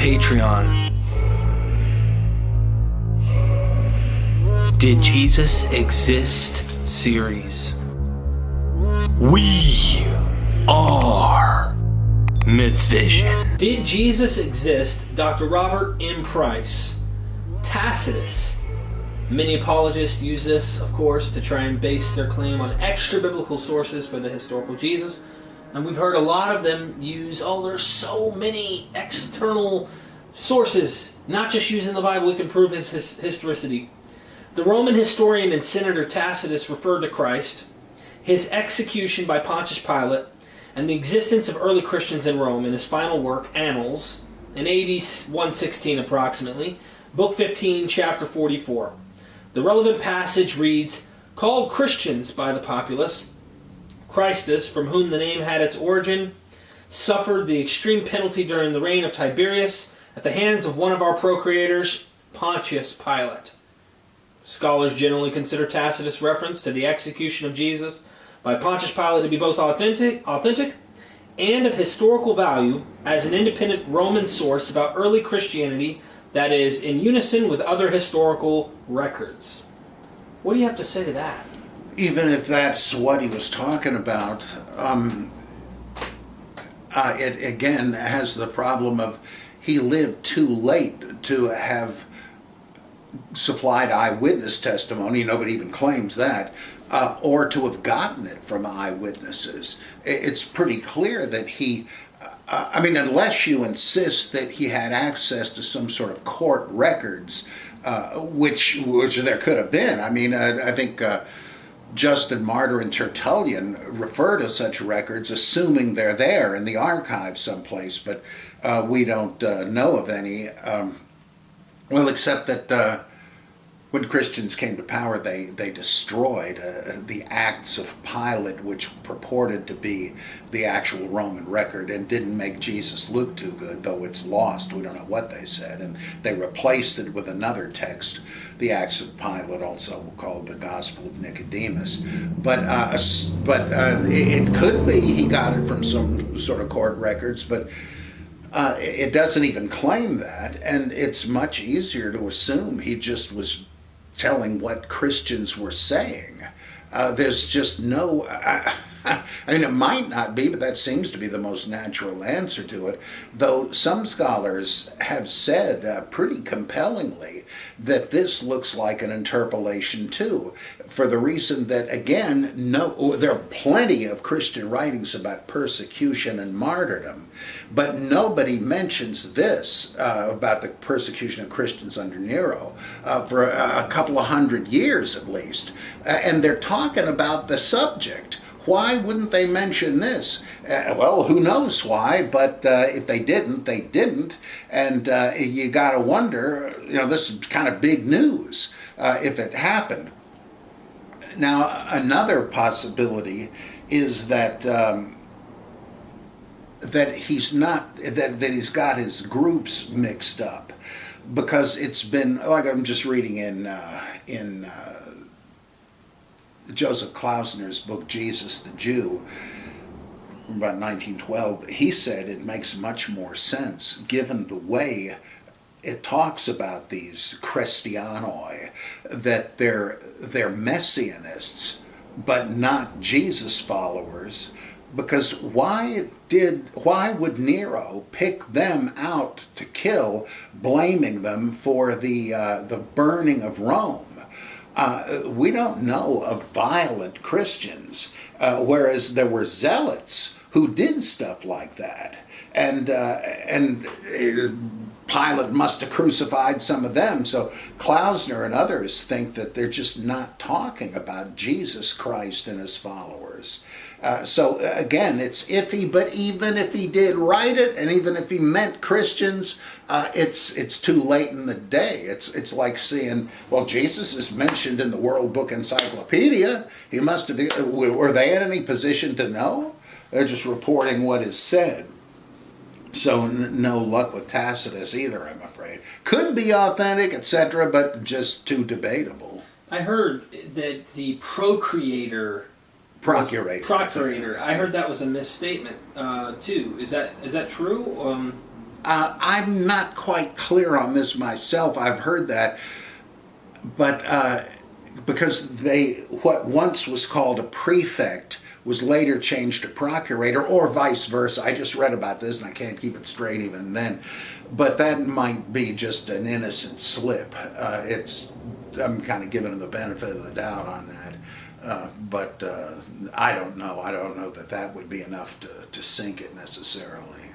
Patreon. Did Jesus Exist series. We are Myth Vision. Did Jesus exist? Dr. Robert M. Price. Tacitus. Many apologists use this, of course, to try and base their claim on extra biblical sources for the historical Jesus. And we've heard a lot of them use, there's so many external sources, not just using the Bible, we can prove his historicity. The Roman historian and senator Tacitus referred to Christ, his execution by Pontius Pilate, and the existence of early Christians in Rome in his final work, Annals, in AD 116 approximately, Book 15, Chapter 44. The relevant passage reads, "Called Christians by the populace, Christus, from whom the name had its origin, suffered the extreme penalty during the reign of Tiberius at the hands of one of our procreators, Pontius Pilate." Scholars generally consider Tacitus' reference to the execution of Jesus by Pontius Pilate to be both authentic and of historical value as an independent Roman source about early Christianity that is in unison with other historical records. What do you have to say to that? Even if that's what he was talking about, it again has the problem of he lived too late to have supplied eyewitness testimony. Nobody even claims that. Or to have gotten it from eyewitnesses. It's pretty clear that he, unless you insist that he had access to some sort of court records, which there could have been. I think Justin Martyr and Tertullian refer to such records, assuming they're there in the archive someplace, but we don't know of any. Except that when Christians came to power, they destroyed the Acts of Pilate, which purported to be the actual Roman record and didn't make Jesus look too good, though it's lost. We don't know what they said. And they replaced it with another text, the Acts of Pilate, also called the Gospel of Nicodemus. But it could be he got it from some sort of court records, but it doesn't even claim that, and it's much easier to assume he just was telling what Christians were saying. There's just no... it might not be, but that seems to be the most natural answer to it, though some scholars have said pretty compellingly that this looks like an interpolation too, for the reason that, again, there are plenty of Christian writings about persecution and martyrdom, but nobody mentions this about the persecution of Christians under Nero for a couple of hundred years at least, and they're talking about the subject. Why wouldn't they mention this? Who knows why, but if they didn't, they didn't. And you got to wonder, this is kind of big news if it happened. Now, another possibility is that he's got his groups mixed up, because it's been, like I'm just reading in Joseph Klausner's book, Jesus the Jew, about 1912, he said it makes much more sense, given the way it talks about these Christianoi, that they're Messianists, but not Jesus followers, because why would Nero pick them out to kill, blaming them for the burning of Rome? We don't know of violent Christians, whereas there were zealots who did stuff like that, and Pilate must have crucified some of them. So Klausner and others think that they're just not talking about Jesus Christ and his followers. So again, it's iffy, but even if he did write it, and even if he meant Christians, it's too late in the day. It's like saying, well, Jesus is mentioned in the World Book Encyclopedia. He must have been, were they in any position to know? They're just reporting what is said. So no luck with Tacitus either, I'm afraid. Could be authentic, etc., but just too debatable. I heard that the procurator. I heard that was a misstatement too. Is that true? I'm not quite clear on this myself. I've heard that, but because what once was called a prefect was later changed to procurator, or vice versa. I just read about this and I can't keep it straight even then. But that might be just an innocent slip. I'm kind of giving them the benefit of the doubt on that. But I don't know. I don't know that would be enough to sink it necessarily.